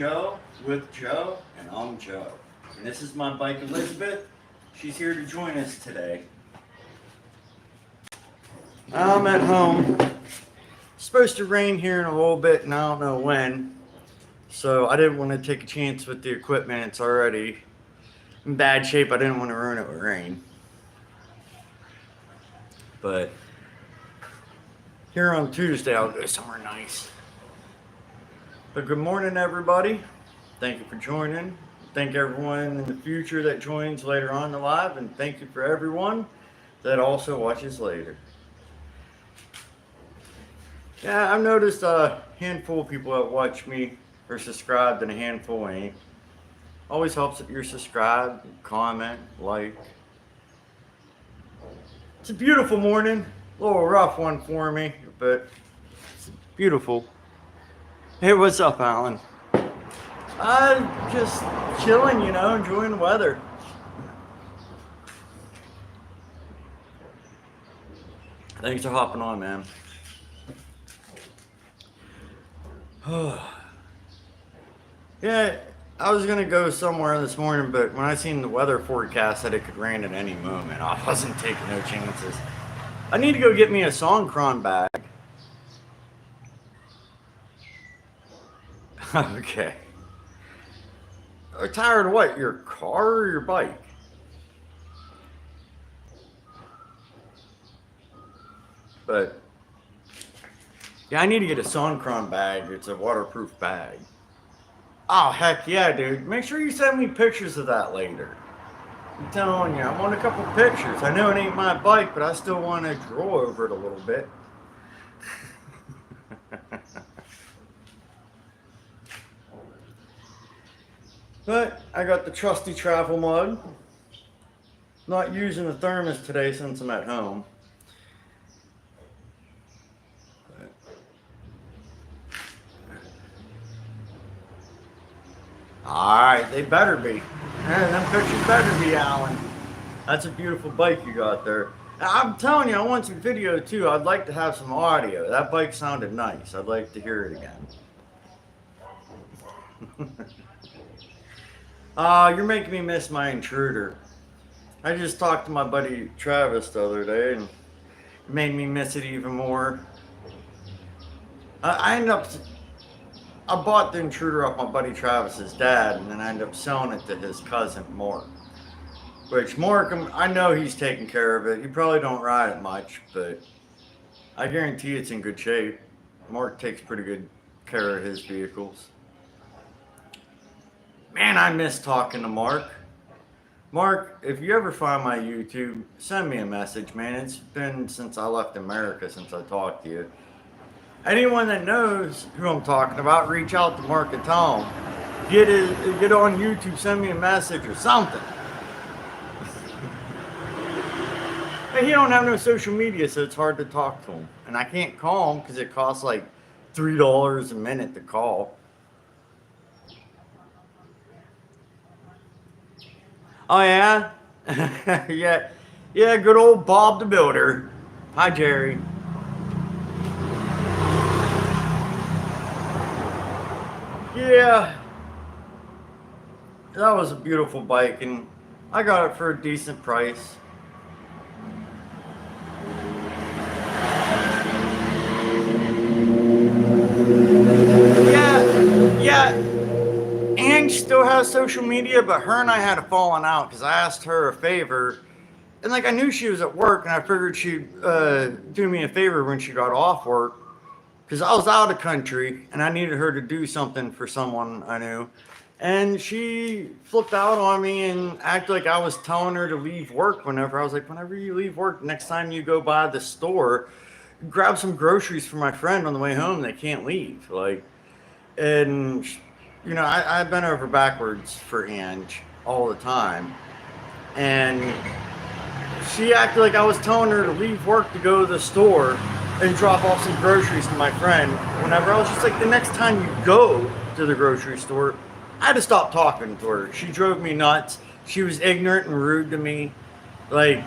Joe with Joe, and I'm Joe. And this is my bike, Elizabeth. She's here to join us today. I'm at home. It's supposed to rain here in a little bit, and I don't know when. So I didn't want to take a chance with the equipment. It's already in bad shape. I didn't want to ruin it with rain. But here on Tuesday, I'll go somewhere nice. But good morning, everybody. Thank you for joining. Thank everyone in the future that joins later on the live, and thank you for everyone that also watches later. Yeah, I've noticed a handful of people that watch me are subscribed and a handful ain't. Always helps if you're subscribed, comment, like. It's a beautiful morning. A little rough one for me, but it's beautiful. Hey, what's up, Alan? I'm just chilling, enjoying the weather. Thanks for hopping on, man. Yeah, I was gonna go somewhere this morning, but when I seen the weather forecast that it could rain at any moment, I wasn't taking no chances. I need to go get me a Songkran bag. Okay. Tired of what? Your car or your bike? But yeah, I need to get a Songkran bag. It's a waterproof bag. Oh heck yeah, dude! Make sure you send me pictures of that later. I'm telling you, I want a couple pictures. I know it ain't my bike, but I still want to draw over it a little bit. But I got the trusty travel mug. Not using the thermos today since I'm at home. Alright, they better be. Man, them pictures better be, Alan. That's a beautiful bike you got there. I'm telling you, I want some video too. I'd like to have some audio. That bike sounded nice. I'd like to hear it again. You're making me miss my intruder. I just talked to my buddy Travis the other day, and it made me miss it even more. I bought the intruder off my buddy Travis's dad, and then I ended up selling it to his cousin Mark. Which Mark, I know he's taking care of it. He probably don't ride it much, but I guarantee it's in good shape. Mark takes pretty good care of his vehicles. Man, I miss talking to Mark. Mark, if you ever find my YouTube, send me a message, man. It's been since I left America since I talked to you. Anyone that knows who I'm talking about, reach out to Mark and tell him. Get on YouTube, send me a message or something. Hey, he don't have no social media, so it's hard to talk to him. And I can't call him because it costs like $3 a minute to call. Oh yeah? Yeah, good old Bob the Builder. Hi, Jerry. Yeah, that was a beautiful bike, and I got it for a decent price. Yeah. Ange still has social media, but her and I had a falling out because I asked her a favor, and I knew she was at work, and I figured she'd do me a favor when she got off work. Because I was out of the country and I needed her to do something for someone I knew. And she flipped out on me and acted like I was telling her to leave work whenever. I was like, whenever you leave work, next time you go by the store, grab some groceries for my friend on the way home. They can't leave. And, I bent over backwards for Ange all the time. And she acted like I was telling her to leave work to go to the store and drop off some groceries to my friend. Whenever I was just like, the next time you go to the grocery store, I had to stop talking to her. She drove me nuts. She was ignorant and rude to me. I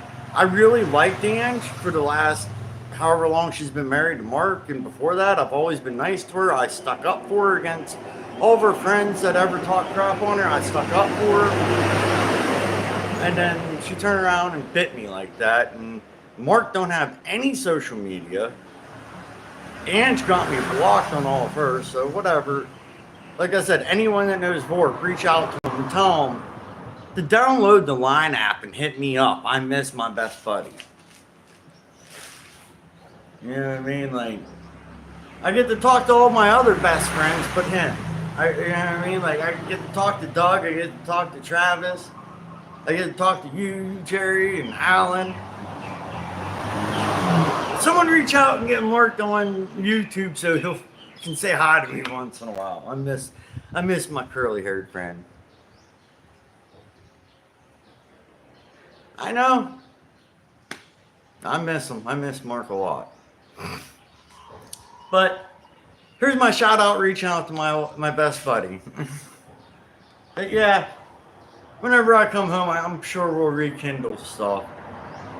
really liked Ange for the last however long she's been married to Mark, and before that, I've always been nice to her. I stuck up for her against all of her friends that ever talked crap on her, I stuck up for her. And then she turned around and bit me like that. And Mark don't have any social media. And she got me blocked on all of hers, so whatever. Like I said, anyone that knows Vork, reach out to him and tell him to download the Line app and hit me up. I miss my best buddy. You know what I mean? Like, I get to talk to all my other best friends, but him. You know what I mean? Like, I get to talk to Doug, I get to talk to Travis, I get to talk to you, Jerry, and Alan. Someone reach out and get Mark on YouTube so he can say hi to me once in a while. I miss my curly-haired friend. I know. I miss him. I miss Mark a lot. But here's my shout out, reaching out to my best buddy. But yeah, whenever I come home, I'm sure we'll rekindle stuff.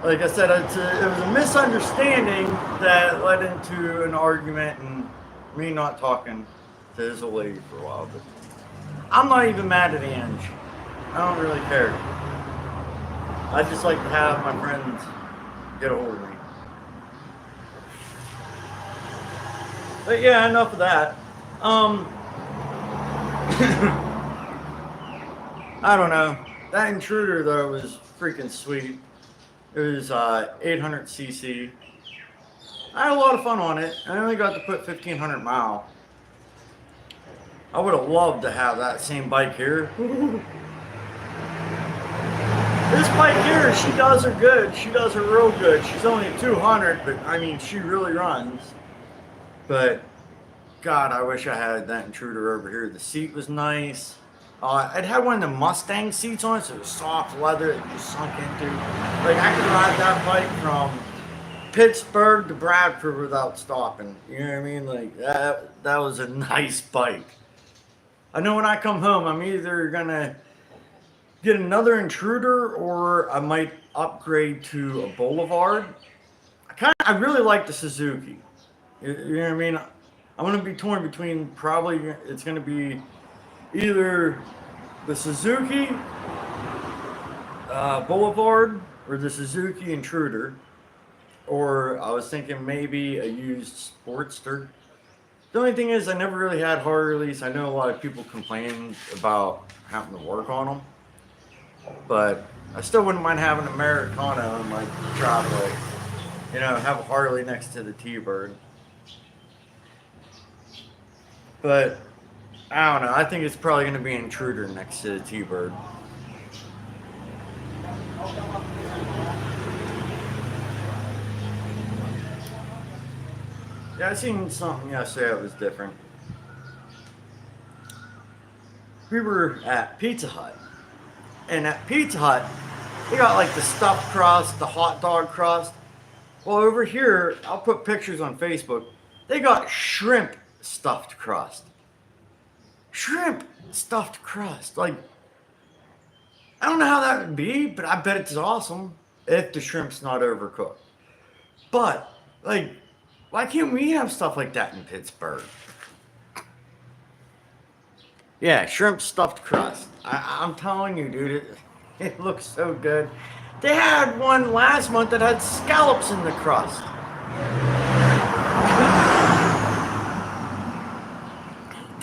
Like I said, it was a misunderstanding that led into an argument and me not talking to his old lady for a while. But I'm not even mad at Ange. I don't really care. I just like to have my friends get a hold of me. But yeah, enough of that. I don't know. That intruder though was freaking sweet. It was 800cc. I had a lot of fun on it. I only got to put 1,500 mile. I would have loved to have that same bike here. This bike here, she does her good. She does her real good. She's only 200, but I mean, she really runs. But God, I wish I had that intruder over here. The seat was nice. It had one of the Mustang seats on it, so it was soft leather that just sunk into. Like, I could ride that bike from Pittsburgh to Bradford without stopping. You know what I mean? Like, that was a nice bike. I know when I come home, I'm either gonna get another intruder or I might upgrade to a Boulevard. I really like the Suzuki. You know what I mean? I'm gonna be torn between it's gonna be either the Suzuki Boulevard or the Suzuki Intruder, or I was thinking maybe a used Sportster. The only thing is, I never really had Harleys. I know a lot of people complain about having to work on them, but I still wouldn't mind having an Americana on my driveway. You know, have a Harley next to the T-Bird. But I don't know. I think it's probably going to be an Intruder next to the T-Bird. Yeah, I seen something yesterday that was different. We were at Pizza Hut. And at Pizza Hut, they got like the stuffed crust, the hot dog crust. Well, over here, I'll put pictures on Facebook. They got shrimp stuffed crust. Shrimp stuffed crust. Like, I don't know how that would be, but I bet it's awesome if the shrimp's not overcooked. But, like, why can't we have stuff like that in Pittsburgh? Yeah, shrimp stuffed crust. I'm telling you, dude, it looks so good. They had one last month that had scallops in the crust.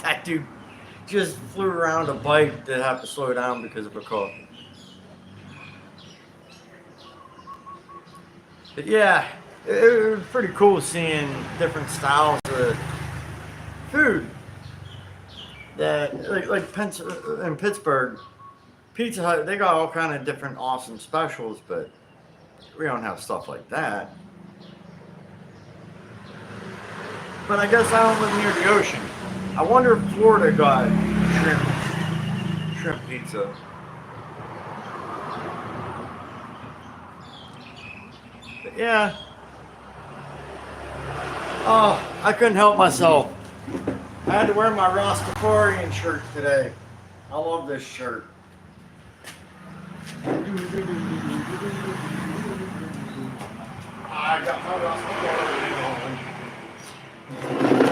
That dude just flew around a bike that had to slow down because of a cough. But yeah, it was pretty cool seeing different styles of food. That like in Pittsburgh, Pizza Hut, they got all kind of different awesome specials, but we don't have stuff like that. But I guess I don't live near the ocean. I wonder if Florida got shrimp pizza. But yeah. Oh, I couldn't help myself. I had to wear my Rastafarian shirt today. I love this shirt. I got my Rastafarian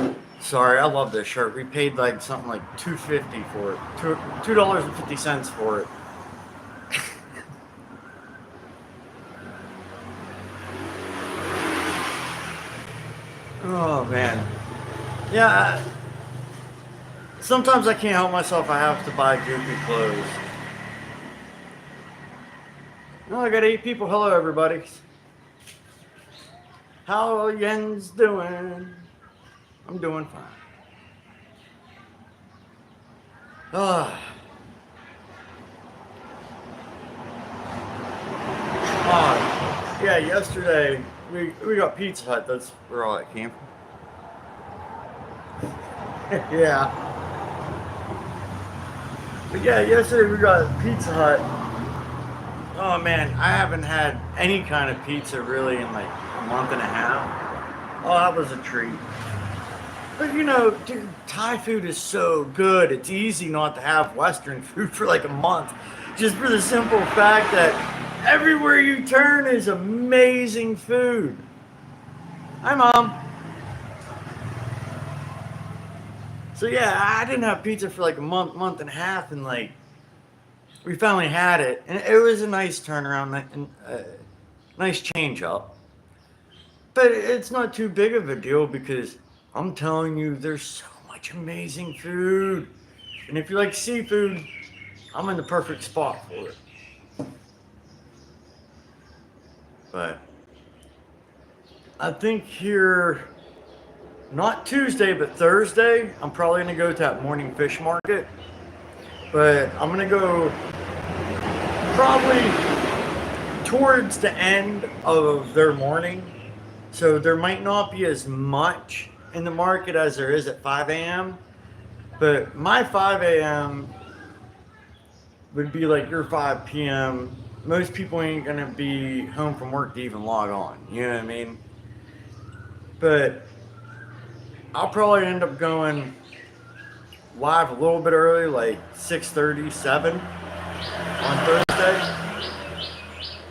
on. Sorry, I love this shirt. We paid like something like $2.50 for it. $2.50 for it. Oh man. Yeah. Sometimes I can't help myself. I have to buy goofy clothes. Oh, I got 8 people. Hello, everybody. How are Jens doing? I'm doing fine. Ah. Yeah, yesterday we got Pizza Hut. That's where all that came from. Yeah. But yeah, yesterday we got Pizza Hut. Oh man, I haven't had any kind of pizza really in like a month and a half. Oh, that was a treat. But you know, dude, Thai food is so good. It's easy not to have Western food for like a month. Just for the simple fact that everywhere you turn is amazing food. Hi, Mom. So yeah, I didn't have pizza for like a month and a half, and like we finally had it, and it was a nice turnaround and nice change up. But it's not too big of a deal because I'm telling you, there's so much amazing food, and if you like seafood, I'm in the perfect spot for it. But I think here, not Tuesday, but Thursday, I'm probably going to go to that morning fish market. But I'm going to go probably towards the end of their morning. So there might not be as much in the market as there is at 5 a.m. But my 5 a.m. would be like your 5 p.m. Most people ain't going to be home from work to even log on. You know what I mean? But I'll probably end up going live a little bit early, like 6:30, 7 on Thursday.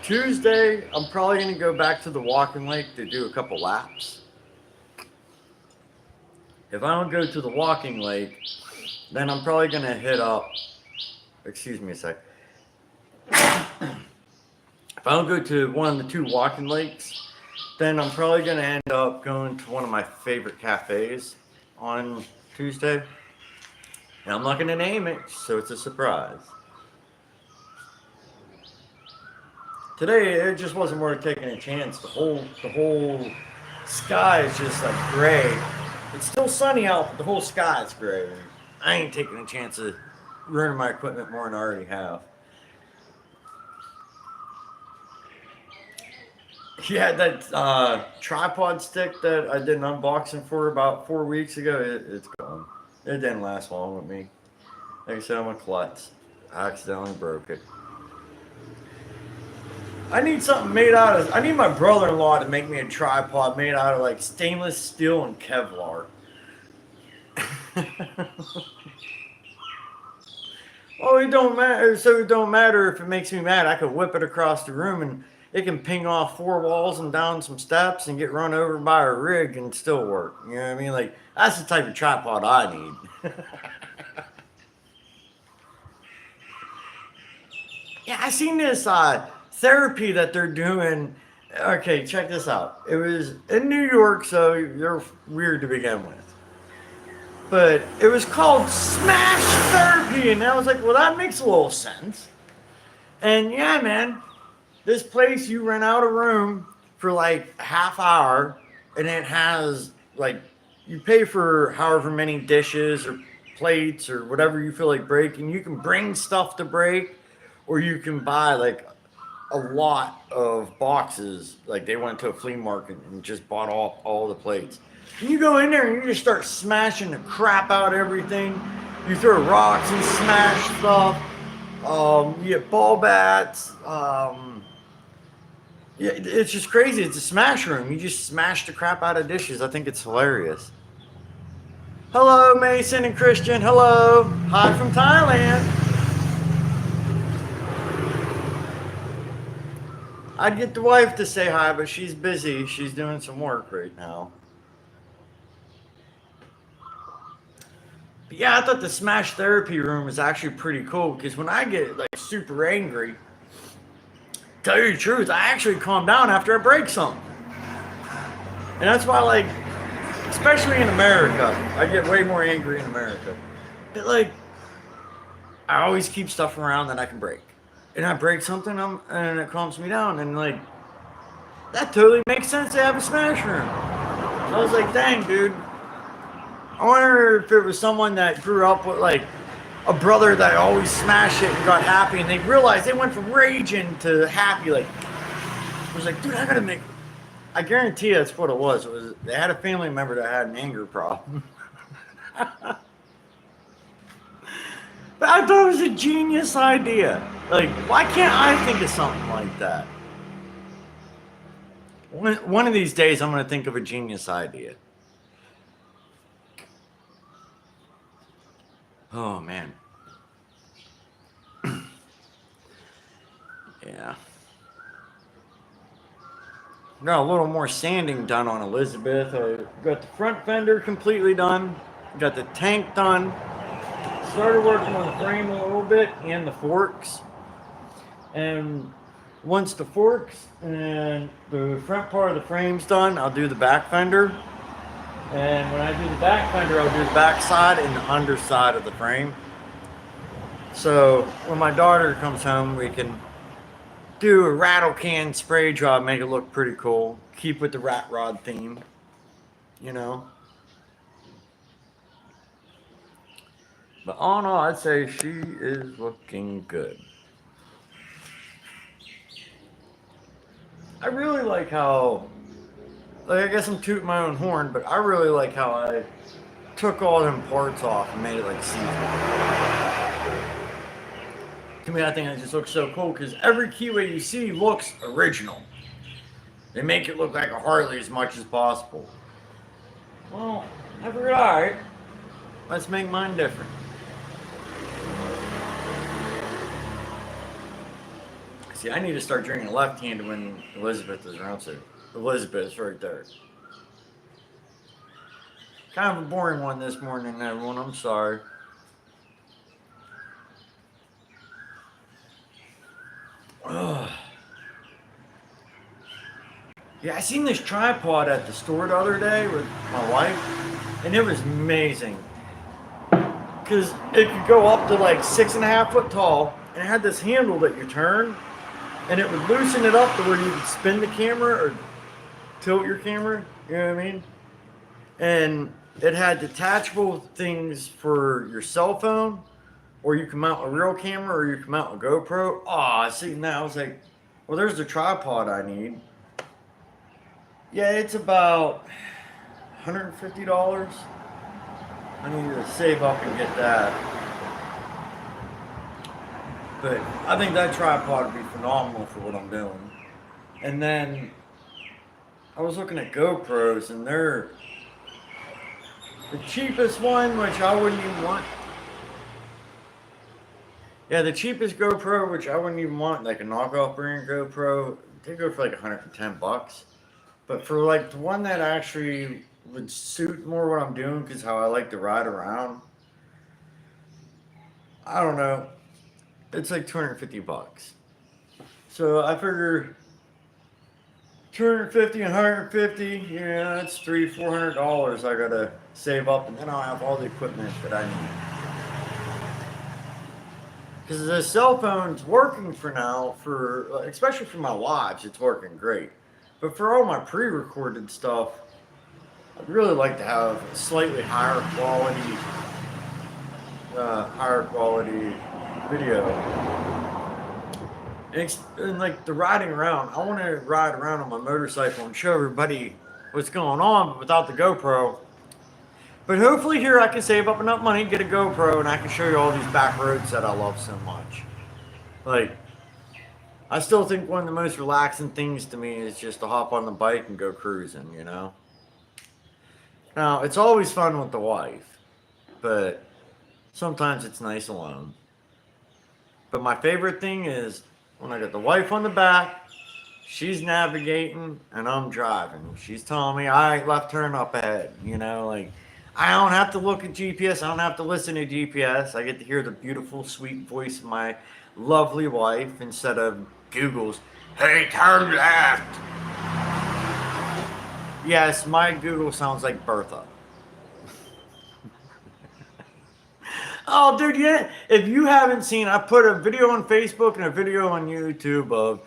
Tuesday, I'm probably going to go back to the walking lake to do a couple laps. If I don't go to the walking lake, then I'm probably going to hit up, excuse me a sec. If I don't go to one of the 2 walking lakes, then I'm probably going to end up going to one of my favorite cafes on Tuesday. And I'm not going to name it, so it's a surprise. Today, it just wasn't worth taking a chance. The whole sky is just like gray. It's still sunny out, but the whole sky is gray. I ain't taking a chance of ruining my equipment more than I already have. Yeah, that tripod stick that I did an unboxing for about 4 weeks ago, it's gone. It didn't last long with me. Like I said, I'm a klutz. I accidentally broke it. I need something made out of. I need my brother-in-law to make me a tripod made out of like stainless steel and Kevlar. Oh, it don't matter. So it don't matter if it makes me mad. I could whip it across the room and it can ping off 4 walls and down some steps and get run over by a rig and still work. You know what I mean? Like that's the type of tripod I need. Yeah, I seen this therapy that they're doing. Okay, check this out. It was in New York, so they're weird to begin with. But it was called Smash Therapy, and I was like, well, that makes a little sense. And yeah, man, this place you rent out a room for like a half hour, and it has like you pay for however many dishes or plates or whatever you feel like breaking. You can bring stuff to break, or you can buy like a lot of boxes. Like they went to a flea market and just bought all the plates. And you go in there and you just start smashing the crap out of everything. You throw rocks and smash stuff. You get ball bats. Yeah, it's just crazy. It's a smash room. You just smash the crap out of dishes. I think it's hilarious. Hello, Mason and Christian. Hello. Hi from Thailand. I'd get the wife to say hi, but she's busy. She's doing some work right now. But yeah, I thought the Smash Therapy Room was actually pretty cool because when I get like super angry, tell you the truth, I actually calm down after I break something. And that's why, like, especially in America, I get way more angry in America. But like, I always keep stuff around that I can break, and I break something, and it calms me down, and like, that totally makes sense to have a Smash Room. I was like, dang, dude. I wonder if it was someone that grew up with like a brother that always smashed it and got happy, and they realized they went from raging to happy. Like, I was like, dude, I gotta make. I guarantee that's what it was. It was they had a family member that had an anger problem. But I thought it was a genius idea. Like, why can't I think of something like that? One of these days, I'm gonna think of a genius idea. Oh man. Yeah. Got a little more sanding done on Elizabeth. I got the front fender completely done. Got the tank done. Started working on the frame a little bit and the forks. And once the forks and the front part of the frame's done, I'll do the back fender. And when I do the back fender, I'll do the back side and the underside of the frame. So when my daughter comes home, we can do a rattle can spray job, make it look pretty cool. Keep with the rat rod theme, you know. But all in all, I'd say she is looking good. I really like how, like, I guess I'm tooting my own horn, but I really like how I took all them parts off and made it like seasonal. To me, I think it just looks so cool because every keyway you see looks original. They make it look like a Harley as much as possible. Well, I figured, alright, let's make mine different. See, I need to start drinking left-handed when Elizabeth is around. So Elizabeth's right there. Kind of a boring one this morning, everyone. I'm sorry. Ugh. Yeah, I seen this tripod at the store the other day with my wife, and it was amazing. Because it could go up to like 6.5 foot tall, and it had this handle that you turn, and it would loosen it up to where you could spin the camera or tilt your camera, you know what I mean? And it had detachable things for your cell phone, or you can mount a real camera, or you can mount a GoPro. Oh, I seen that. I was like, well, there's the tripod I need. Yeah, it's about $150. I need to save up and get that. But I think that tripod would be phenomenal for what I'm doing. And then I was looking at GoPros, and they're the cheapest one, which I wouldn't even want. Yeah, the cheapest GoPro, which I wouldn't even want, like a knockoff brand GoPro, they go for like $110. But for like the one that actually would suit more what I'm doing, because how I like to ride around, I don't know. It's like $250. So I figure 250 and 150, yeah, that's $300-400 I gotta save up, and then I'll have all the equipment that I need. Because the cell phone's working for now, for especially for my lives, it's working great. But for all my pre-recorded stuff, I'd really like to have a slightly higher quality video. And like the riding around, I want to ride around on my motorcycle and show everybody what's going on, but without the GoPro. But hopefully here I can save up enough money, get a GoPro, and I can show you all these back roads that I love so much. Like, I still think one of the most relaxing things to me is just to hop on the bike and go cruising, you know? Now, it's always fun with the wife, but sometimes it's nice alone. But my favorite thing is when I got the wife on the back, she's navigating and I'm driving. She's telling me, all right, left turn up ahead, you know, like, I don't have to look at GPS. I don't have to listen to GPS. I get to hear the beautiful, sweet voice of my lovely wife instead of Google's, "Hey, turn left." Yes, my Google sounds like Bertha. Oh, dude, yeah. If you haven't seen, I put a video on Facebook and a video on YouTube of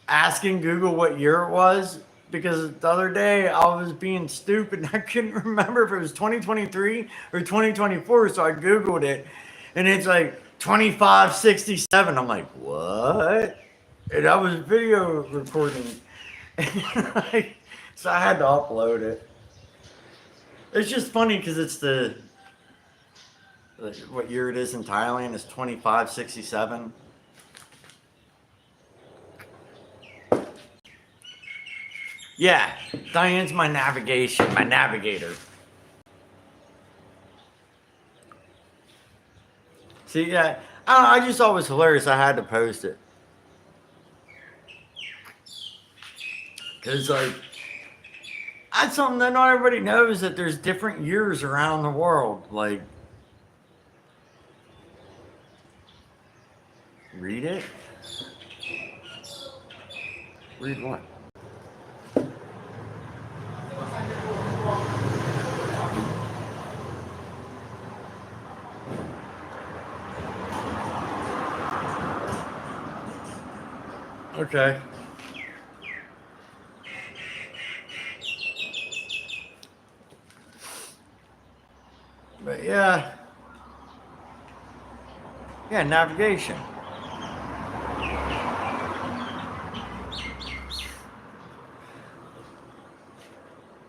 asking Google what year it was because the other day I was being stupid and I couldn't remember if it was 2023 or 2024. So I Googled it and it's like 2567. I'm like, what? And I was video recording. So I had to upload it. It's just funny because it's what year it is in Thailand is 2567. Yeah, Diane's my navigator. See, yeah, I just thought it was hilarious. I had to post it. Because, like, that's something that not everybody knows that there's different years around the world. Like, read it? Read what? Okay. But yeah. Yeah, navigation.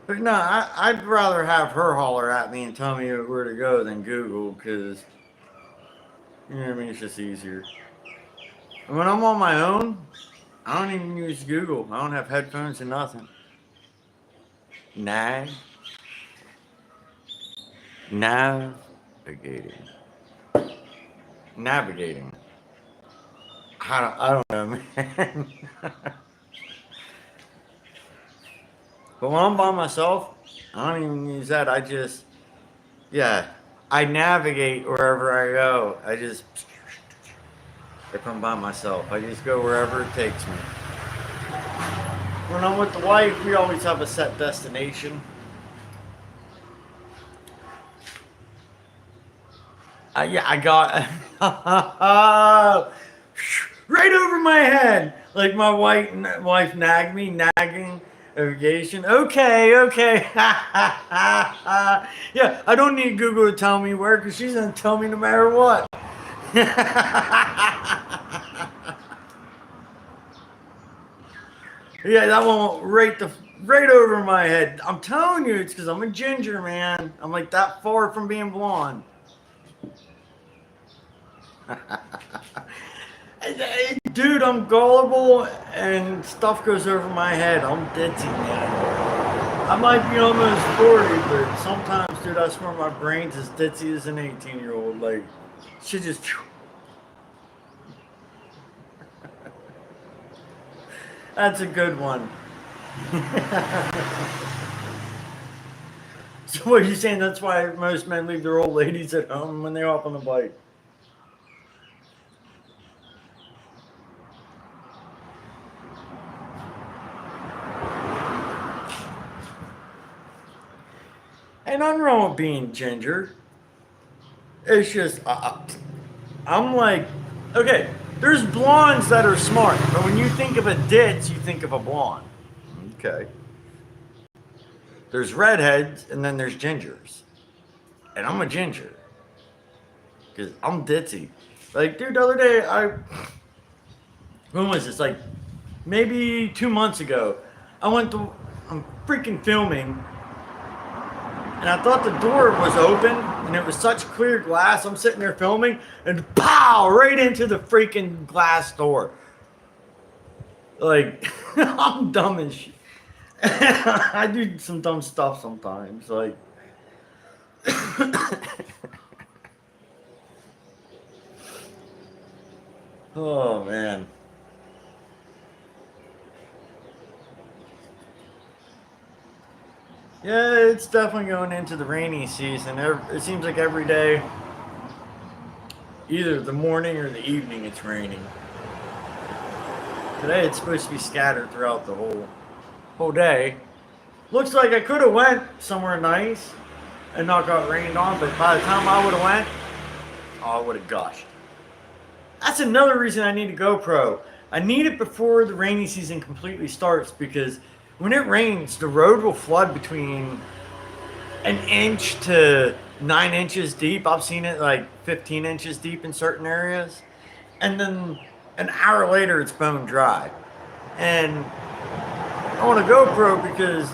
But no, I'd rather have her holler at me and tell me where to go than Google because, you know what I mean? It's just easier. And when I'm on my own, I don't even use Google. I don't have headphones and nothing. Nag. Navigating. Navigating. I don't know, man. But when I'm by myself, I don't even use that. Yeah, I navigate wherever I go. If I'm by myself, I just go wherever it takes me. When I'm with the wife, we always have a set destination. Yeah, I got right over my head. Like my wife nagged me, nagging navigation. Okay, okay. Yeah, I don't need Google to tell me where because she's gonna tell me no matter what. Yeah, that one right over my head. I'm telling you, it's because I'm a ginger, man. I'm like that far from being blonde. Dude, I'm gullible and stuff goes over my head. I'm ditzy, man. I might be almost 40, but sometimes, dude, I swear my brain's as ditzy as an 18-year-old. Like, she just. That's a good one. So, what are you saying? That's why most men leave their old ladies at home when they're off on the bike? Ain't nothing wrong with being ginger. It's just, I'm like, okay, there's blondes that are smart, but when you think of a ditz, you think of a blonde. Okay. There's redheads and then there's gingers. And I'm a ginger. Because I'm ditzy. Like, dude, the other day, when was this? Like, maybe 2 months ago, I'm freaking filming and I thought the door was open and it was such clear glass. I'm sitting there filming and pow, right into the freaking glass door. Like, I'm dumb as shit. I do some dumb stuff sometimes. Like, oh man. Yeah, it's definitely going into the rainy season. It seems like every day, either the morning or the evening, it's raining. Today it's supposed to be scattered throughout the whole day. Looks like I could have went somewhere nice and not got rained on, but by the time I would have went, oh, I would have gushed. That's another reason I need a GoPro. I need it before the rainy season completely starts because when it rains, the road will flood between an inch to 9 inches deep. I've seen it like 15 inches deep in certain areas. And then an hour later, it's bone dry. And I want a GoPro because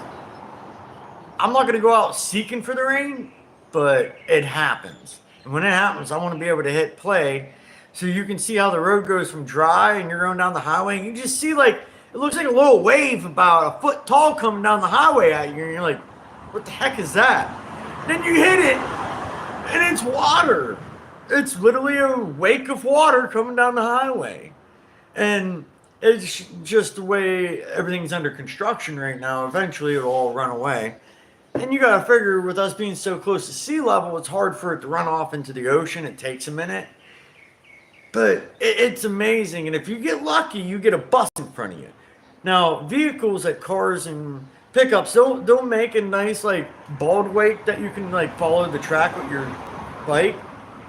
I'm not going to go out seeking for the rain, but it happens. And when it happens, I want to be able to hit play so you can see how the road goes from dry and you're going down the highway. And you just see like, it looks like a little wave about a foot tall coming down the highway at you. And you're like, what the heck is that? Then you hit it and it's water. It's literally a wake of water coming down the highway. And it's just the way everything's under construction right now. Eventually it'll all run away. And you gotta figure with us being so close to sea level, it's hard for it to run off into the ocean. It takes a minute. But it's amazing. And if you get lucky, you get a bus in front of you. Now, vehicles like cars and pickups, they'll make a nice like bald wake that you can like follow the track with your bike.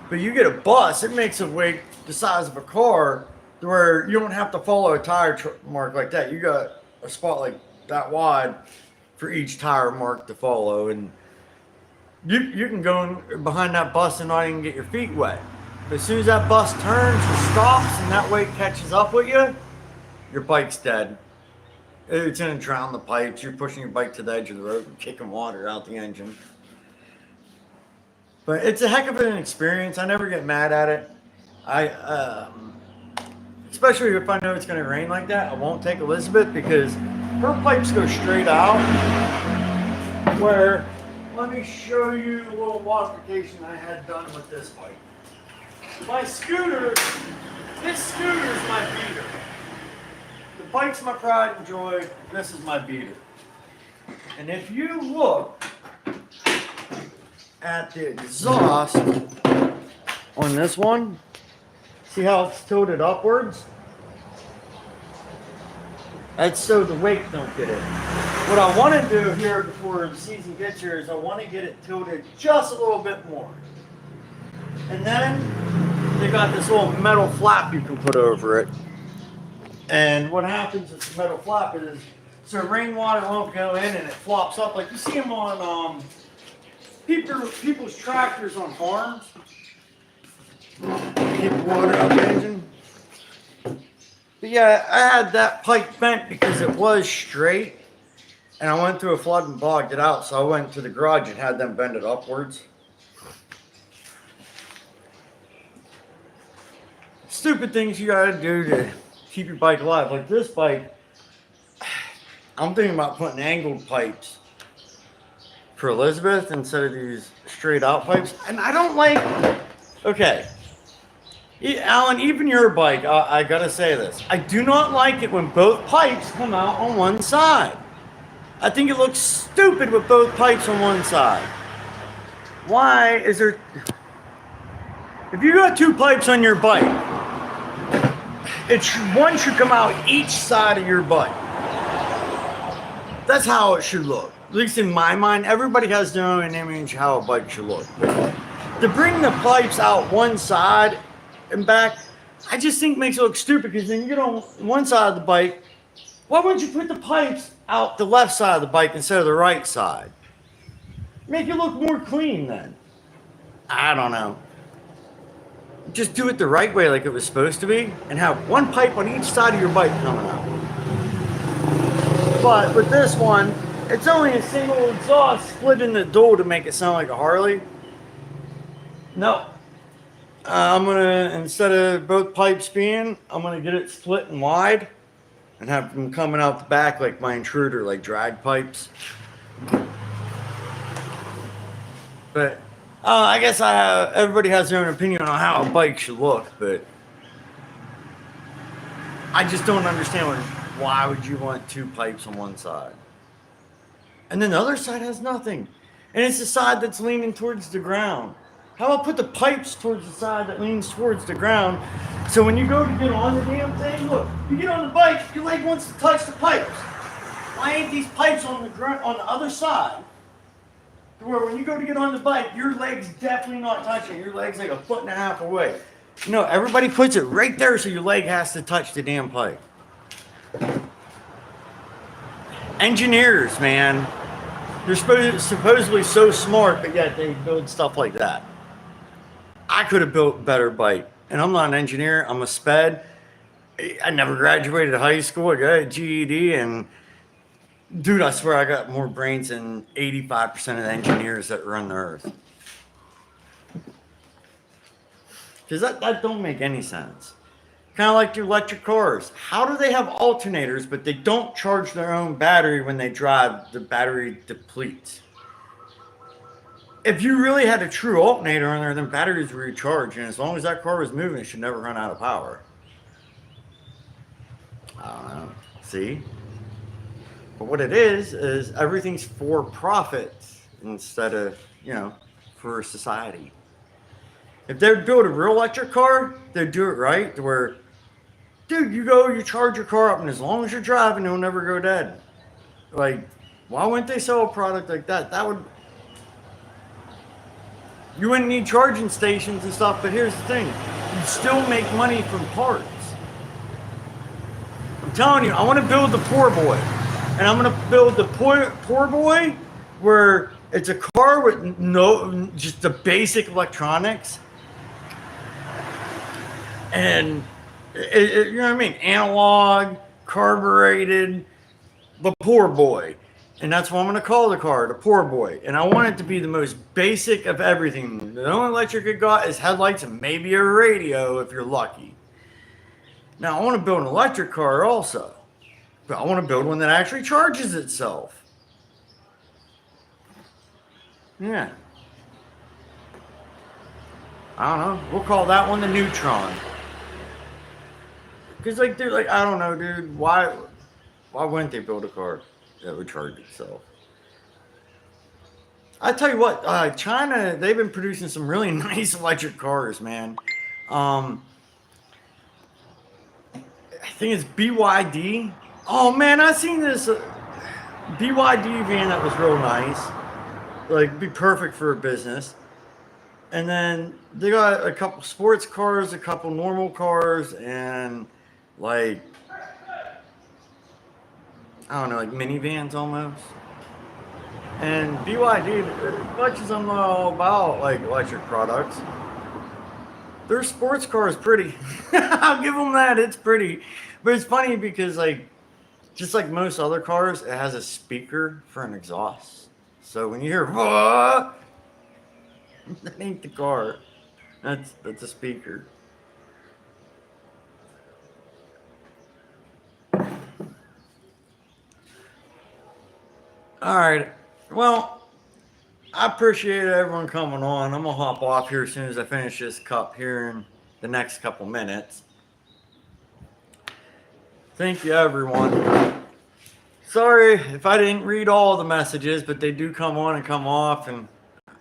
But you get a bus, it makes a wake the size of a car to where you don't have to follow a tire mark like that. You got a spot like that wide for each tire mark to follow, and you can go behind that bus and not even get your feet wet. But as soon as that bus turns or stops and that wake catches up with you, your bike's dead. It's gonna drown the pipes. You're pushing your bike to the edge of the road and kicking water out the engine. But it's a heck of an experience. I never get mad at it. Especially if I know it's gonna rain like that, I won't take Elizabeth because her pipes go straight out. Where, let me show you a little modification I had done with this bike. My scooter, this scooter is my beater. The bike's my pride and joy. This is my beater. And if you look at the exhaust on this one, see how it's tilted upwards? That's so the wake don't get in. What I want to do here before the season gets here is I want to get it tilted just a little bit more. And then they got this little metal flap you can put over it. And what happens with the metal flap is so rainwater won't go in and it flops up like you see them on people's tractors on farms. Keep water out the engine. But yeah, I had that pipe bent because it was straight. And I went through a flood and bogged it out. So I went to the garage and had them bend it upwards. Stupid things you gotta do to keep your bike alive. Like this bike, I'm thinking about putting angled pipes for Elizabeth instead of these straight out pipes. And I don't like, okay. Alan, even your bike, I gotta say this. I do not like it when both pipes come out on one side. I think it looks stupid with both pipes on one side. Why is there... If you got two pipes on your bike, one should come out each side of your bike. That's how it should look. At least in my mind, everybody has their own image how a bike should look. But to bring the pipes out one side and back, I just think makes it look stupid because then you get on one side of the bike. Why wouldn't you put the pipes out the left side of the bike instead of the right side? Make it look more clean then. I don't know. Just do it the right way like it was supposed to be and have one pipe on each side of your bike coming out. But with this one, it's only a single exhaust split in the dual to make it sound like a Harley. No. I'm gonna, instead of both pipes being, I'm gonna get it split and wide and have them coming out the back like my intruder, like drag pipes. But I guess everybody has their own opinion on how a bike should look, but I just don't understand why would you want two pipes on one side? And then the other side has nothing. And it's the side that's leaning towards the ground. How about put the pipes towards the side that leans towards the ground? So when you go to get on the damn thing, look, you get on the bike, your leg wants to touch the pipes. Why ain't these pipes on the ground on the other side? To where when you go to get on the bike, your leg's definitely not touching. Your leg's like 1.5 feet away. No, everybody puts it right there so your leg has to touch the damn pipe. Engineers, man. They're supposedly so smart, but yet they build stuff like that. I could have built a better bike. And I'm not an engineer. I'm a sped. I never graduated high school. I got a GED. And, dude, I swear I got more brains than 85% of the engineers that run the earth. Because that don't make any sense. Kind of like your electric cars. How do they have alternators, but they don't charge their own battery when they drive? The battery depletes. If you really had a true alternator on there, then batteries would recharge, and as long as that car was moving, it should never run out of power. I don't know. See? But what it is everything's for profit instead of, for society. If they'd build a real electric car, they'd do it right, to where, dude, you charge your car up, and as long as you're driving, it'll never go dead. Like, why wouldn't they sell a product like that? You wouldn't need charging stations and stuff, but here's the thing. You still make money from parts. I'm telling you, I want to build the poor boy. And I'm going to build the poor boy where it's a car with just the basic electronics. And, you know what I mean? Analog, carbureted, the poor boy. And that's what I'm going to call the car, the poor boy. And I want it to be the most basic of everything. The only electric it got is headlights and maybe a radio if you're lucky. Now, I want to build an electric car also. But I want to build one that actually charges itself. Yeah. I don't know. We'll call that one the Neutron. Because, I don't know, dude. Why wouldn't they build a car that would charge itself? I tell you what, China, they've been producing some really nice electric cars, man. I think it's BYD. Oh man, I seen this BYD van that was real nice. Be perfect for a business. And then they got a couple sports cars, a couple normal cars, and I don't know, minivans almost. And BYD, as much as I'm not all about electric products, their sports car is pretty. I'll give them that, it's pretty. But it's funny because just like most other cars, it has a speaker for an exhaust. So when you hear, "Whoa," that ain't the car. That's a speaker. All right. Well, I appreciate everyone coming on. I'm going to hop off here as soon as I finish this cup here in the next couple minutes. Thank you, everyone. Sorry if I didn't read all the messages, but they do come on and come off, and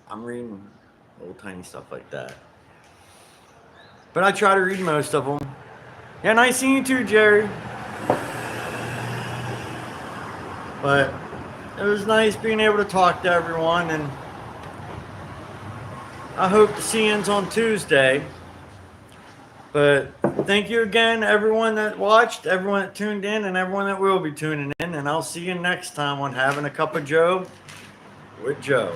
I'm reading little tiny stuff like that. But I try to read most of them. Yeah, nice seeing you too, Jerry. But it was nice being able to talk to everyone, and I hope to see you on Tuesday. But thank you again, everyone that watched, everyone that tuned in, and everyone that will be tuning in. And I'll see you next time on Having a Cup of Joe with Joe.